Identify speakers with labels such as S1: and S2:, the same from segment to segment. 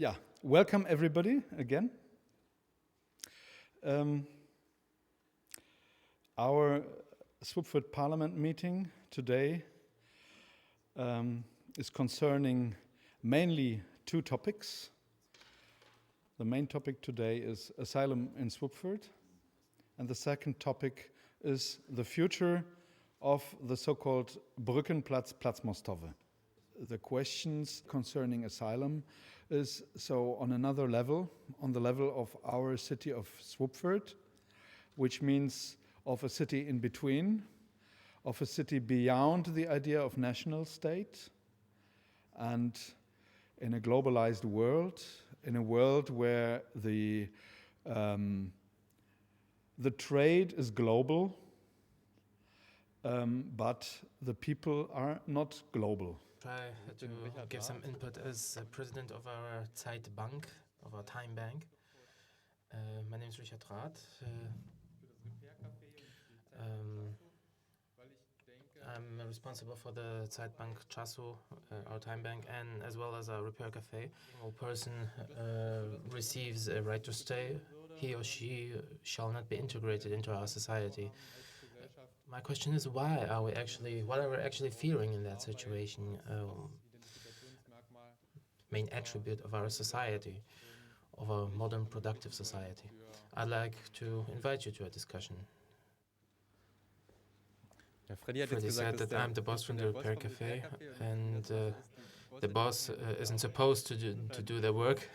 S1: Yeah, welcome everybody again. Our Słubfurt Parlament meeting today is concerning mainly two topics. The main topic today is asylum in Słubfurt, and the second topic is the future of the so-called Brückenplatz, Platz Mostowe. The questions concerning asylum is so on another level, on the level of our city of Słubfurt, which means of a city in between, of a city beyond the idea of national state, and in a globalized world, in a world where the trade is global, but the people are not global.
S2: Try to give some input as president of our Zeitbank, of our time bank. My name is Richard Rath. I'm responsible for the Zeitbank Czasu, our time bank, and as well as our repair cafe. A person receives a right to stay. He or she shall not be integrated into our society. My question is, what are we actually fearing in that situation? Main attribute of our society, of our modern productive society. I'd like to invite you to a discussion. Freddy said that I'm the boss from the repair cafe, and the boss isn't supposed to do the work.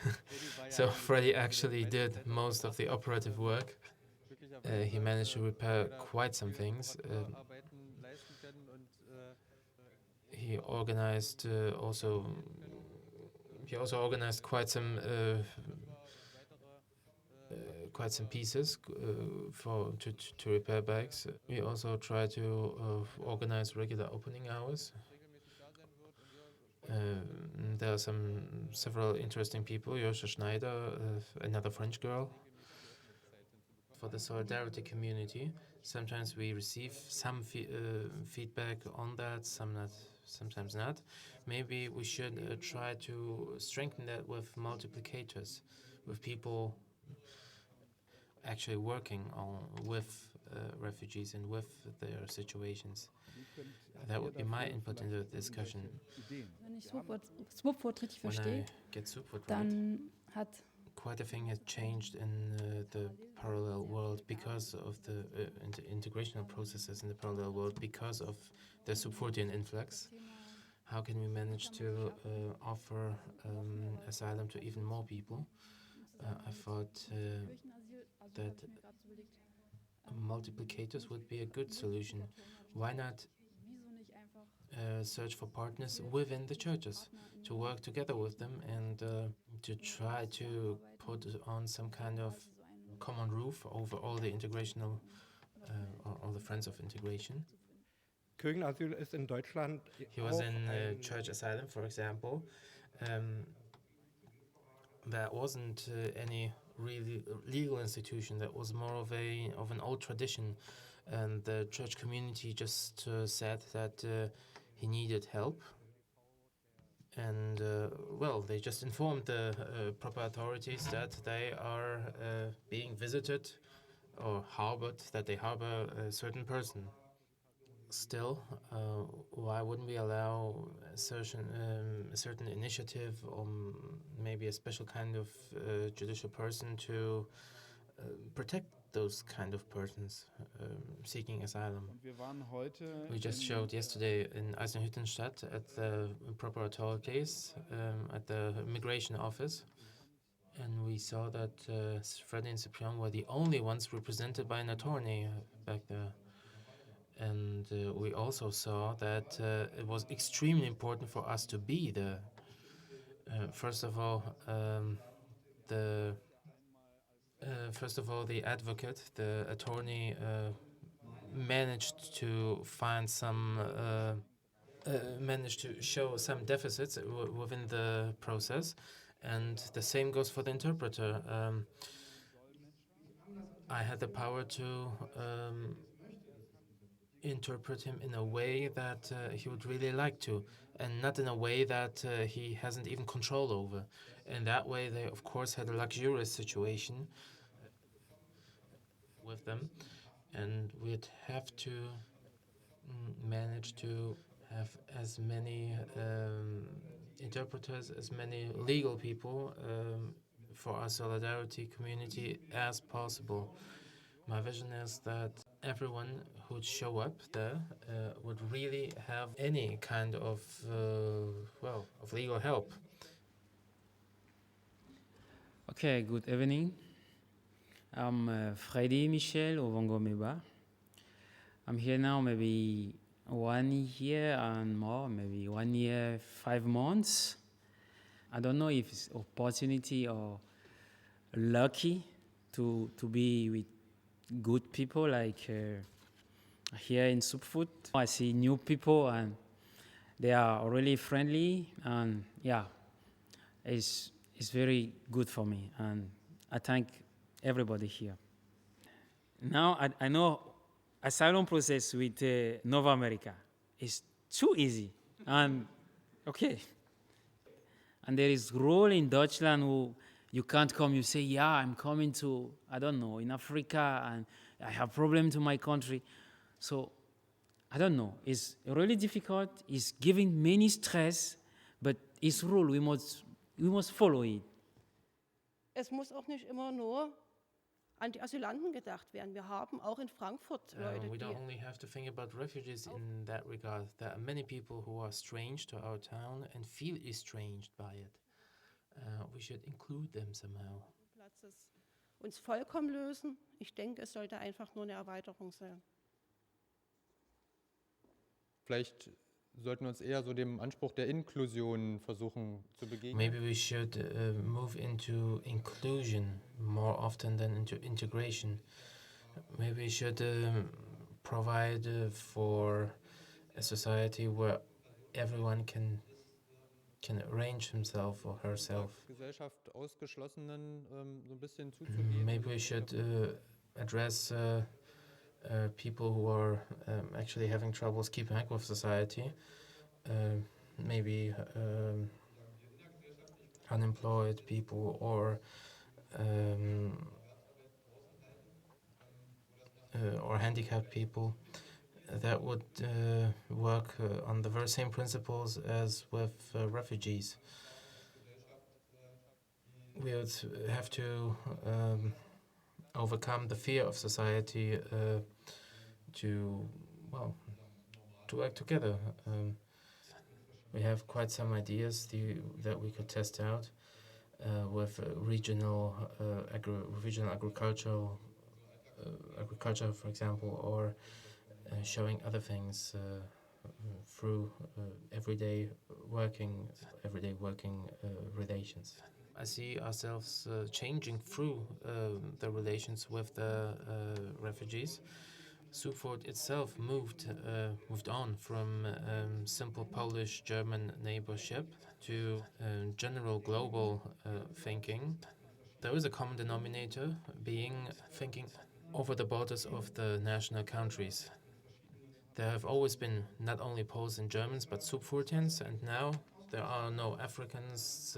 S2: So Freddy actually did most of the operative work. He managed to repair quite some things. He also organized quite some pieces to repair bikes. We also try to organize regular opening hours. There are several interesting people. Joscha Schneider, another French girl. For the solidarity community, sometimes we receive some feedback on that, sometimes not. Maybe we should try to strengthen that with multiplicators, with people actually working with refugees and with their situations. That would be my input into the discussion.
S3: Wenn ich Słubfurt richtig verstehe, dann hat
S2: quite a thing has changed in the parallel world because of the integrational processes in the parallel world because of the Słubfurtian influx. How can we manage to offer asylum to even more people? I thought that multiplicators would be a good solution. Why not search for partners within the churches, to work together with them and to try to put on some kind of common roof over all the integrational, all the friends of integration.
S4: Kirchenasyl ist in Deutschland.
S2: He was in church asylum, for example. There wasn't any really legal institution. That was more of an old tradition, and the church community just said that he needed help, and they just informed the proper authorities that they are being visited or harbored, that they harbor a certain person. Still, why wouldn't we allow a certain initiative or maybe a special kind of judicial person to protect those kind of persons seeking asylum? We just showed yesterday in Eisenhüttenstadt at the proper authorities, at the immigration office, and we saw that Freddy and Cyprian were the only ones represented by an attorney back there. And we also saw that it was extremely important for us to be there. First of all, the advocate, the attorney, managed to show some deficits within the process, and the same goes for the interpreter. I had the power to interpret him in a way that he would really like to, and not in a way that he hasn't even control over. In that way, they of course had a luxurious situation with them, and we'd have to manage to have as many interpreters, as many legal people for our solidarity community as possible. My vision is that everyone who'd show up there would really have any kind of, of legal help.
S5: Okay, good evening. I'm Freddy Michel Ovongomeba. I'm here now maybe 1 year and more, maybe 1 year, 5 months. I don't know if it's opportunity or lucky to be with good people like here in Słubfurt. I see new people and they are really friendly, and yeah, it's very good for me, and I thank everybody here. Now I know asylum process with North America is too easy, and okay. And there is rule in Deutschland who you can't come, you say, yeah, I'm coming to, I don't know, in Africa, and I have problem to my country. So, I don't know, it's really difficult, it's giving many stress, but it's rule, we must follow it.
S6: Es muss auch nicht immer nur an die Asylanten gedacht werden. Wir haben auch in Frankfurt Leute,
S2: we don't only have to think about refugees in that regard. There are many people who are strange to our town and feel estranged by it. We should include them somehow.
S6: Platzes uns vollkommen lösen. Ich denke, es sollte einfach nur eine Erweiterung sein.
S7: Vielleicht sollten wir uns eher so dem Anspruch der Inklusion versuchen zu begegnen.
S2: Maybe we should move into inclusion more often than into integration. Maybe we should provide for a society where everyone can arrange himself or herself.
S7: Gesellschaft Ausgeschlossenen so ein bisschen zuzugehen.
S2: Maybe we should address people who are actually having troubles keeping up with society, maybe unemployed people or handicapped people. That would work on the very same principles as with refugees. We would have to overcome the fear of society to work together. We have quite some ideas that we could test out with regional agriculture, for example, or showing other things through everyday working relations. I see ourselves changing through the relations with the refugees. Słubfurt itself moved on from simple Polish-German neighborship to general global thinking. There is a common denominator being thinking over the borders of the national countries. There have always been not only Poles and Germans, but Słubfurtians, and now there are no Africans,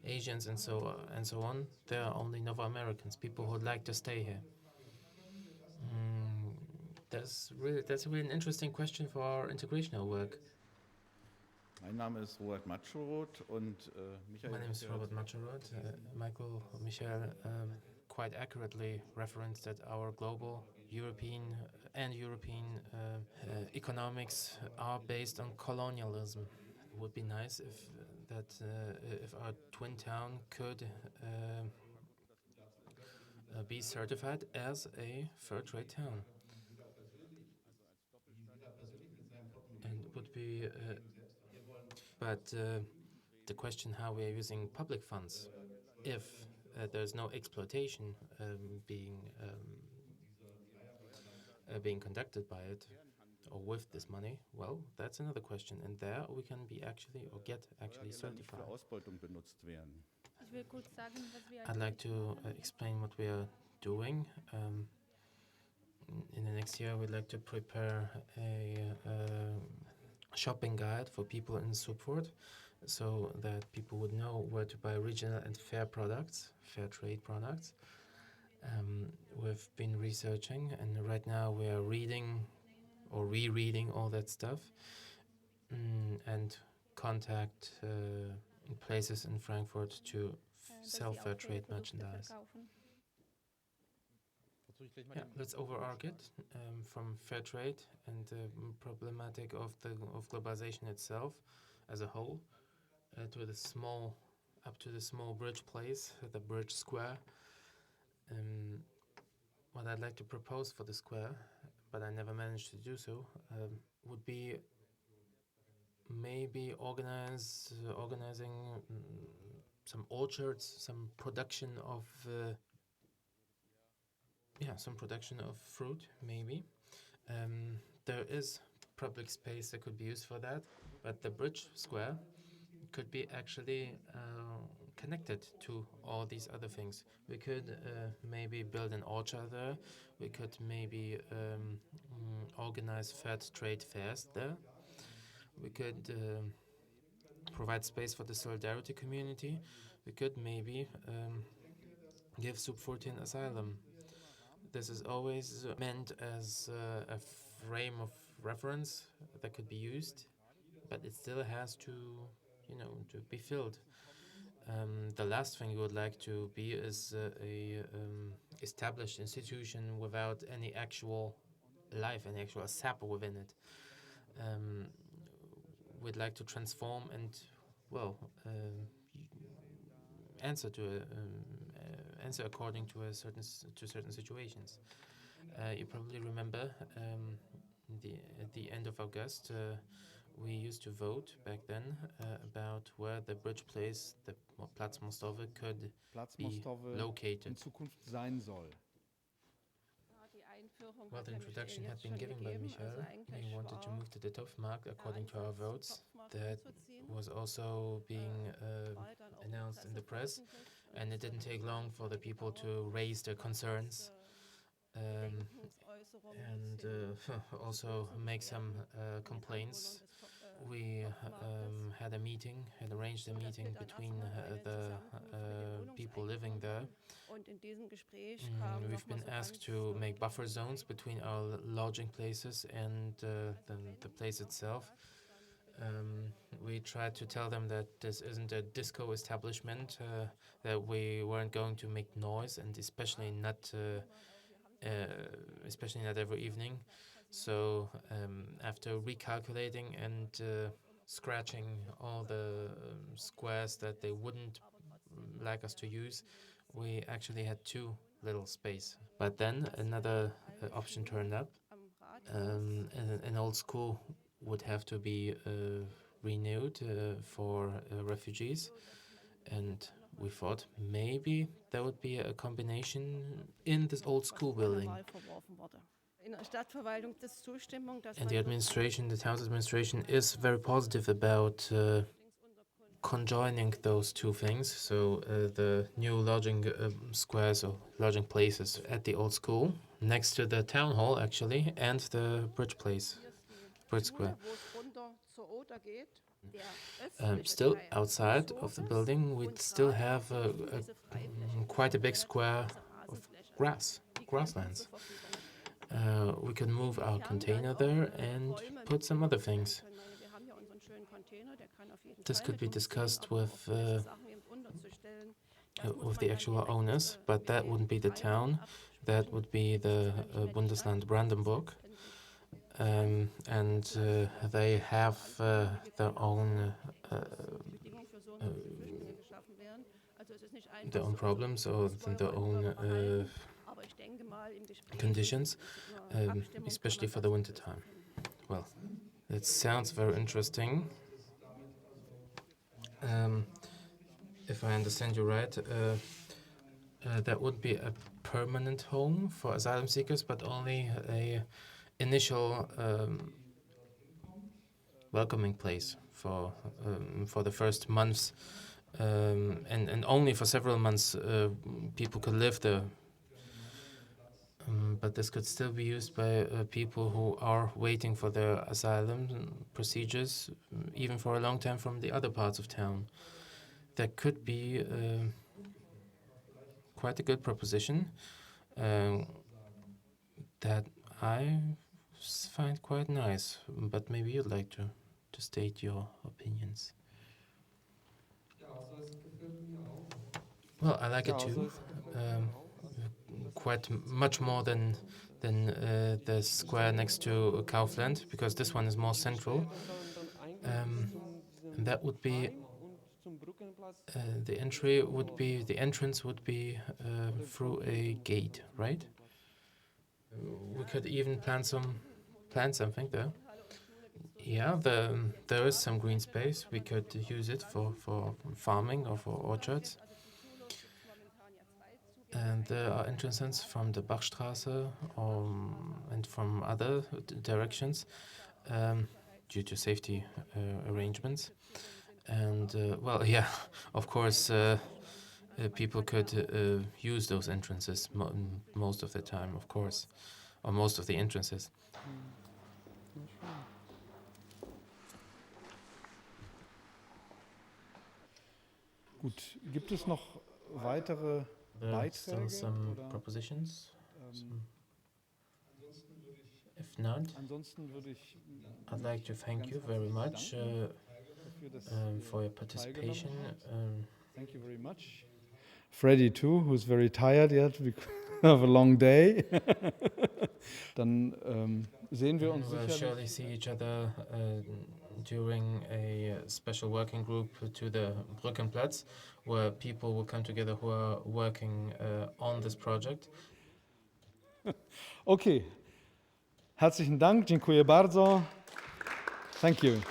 S2: Asians, and so on. There are only North Americans, people who would like to stay here. That's really an interesting question for our integrational work.
S8: Mein Name ist Robert Matscheroth und Michael.
S2: My name is Robert Matscheroth. Michael quite accurately referenced that our global European economics are based on colonialism. It would be nice if our twin town could be certified as a fair trade town. And it would be, but the question how we are using public funds, if there's no exploitation being conducted by it or with this money, well, that's another question, and there we can be get certified. I'd like to explain what we are doing. in the next year, we'd like to prepare a shopping guide for people in Słubfurt, so that people would know where to buy regional and fair products, fair trade products. We've been researching, and right now we are reading or rereading all that stuff, and contact places in Frankfurt to sell fair trade merchandise. Yeah, let's overarch it from fair trade and the problematic of globalization itself as a whole, to the small, up to the small bridge place, the bridge square. What I'd like to propose for the square, but I never managed to do so, would be maybe organizing some orchards, some production of fruit, maybe. There is public space that could be used for that, but the bridge square could be actually connected to all these other things. We could maybe build an orchard there. We could maybe organize fair trade fairs there. We could provide space for the solidarity community. We could maybe give Słubfurtian asylum. This is always meant as a frame of reference that could be used, but it still has to, to be filled. The last thing we would like to be is a established institution without any actual life, any actual sap within it. We'd like to transform and, answer according to certain situations. You probably remember at the end of August, we used to vote back then about where the bridge place, the Platz Mostowe, could be located.
S1: In Zukunft sein soll.
S2: Well, the introduction had been given by Michael. He wanted to move to the Topfmarkt according to our votes. That was also being announced in the press, and it didn't take long for the people to raise their concerns and also make some complaints. We had arranged a meeting between the people living there. We've been asked to make buffer zones between our lodging places and the place itself. We tried to tell them that this isn't a disco establishment, that we weren't going to make noise, and especially not every evening. So after recalculating and scratching all the squares that they wouldn't like us to use, we actually had too little space. But then another option turned up. An old school would have to be renewed for refugees, and we thought maybe there would be a combination in this old school building. And the administration, the town's administration, is very positive about conjoining those two things. So the new lodging squares or lodging places at the old school, next to the town hall actually, and the bridge square. Still outside of the building, we'd still have quite a big square of grasslands. We could move our container there and put some other things. This could be discussed with the actual owners, but that wouldn't be the town. That would be the Bundesland Brandenburg. And they have their own problems or their own conditions, especially for the winter time. Well, it sounds very interesting. If I understand you right, that would be a permanent home for asylum seekers, but only a initial welcoming place for the first months, and only for several months people could live there. But this could still be used by people who are waiting for their asylum procedures, even for a long time from the other parts of town. That could be quite a good proposition that I find quite nice, but maybe you'd like to state your opinions. Well, I like it too. Quite much more than the square next to Kaufland, because this one is more central. And that would be the entrance would be through a gate, right? We could even plant something there. Yeah, there is some green space. We could use it for farming or for orchards. And there are entrances from the Bachstraße and from other directions due to safety arrangements. And, well, yeah, of course, people could use those entrances most of the time, of course, or most of the entrances.
S1: Gut, gibt es noch weitere
S2: There are still
S1: Beiträge?
S2: some
S1: Oder,
S2: propositions. If not,
S1: ansonsten würde ich
S2: I'd like to thank you very much
S1: dafür, dass
S2: for your
S1: ihr
S2: participation.
S1: teilgenommen habt. Thank you very much. Freddy too, who's very tired yet because of a long day. Dann sehen wir uns
S2: We'll surely
S1: sicherlich
S2: see each other during a special working group to the Brückenplatz, where people will come together who are working on this project.
S1: Okay. Herzlichen Dank, dziękuję bardzo. Thank you.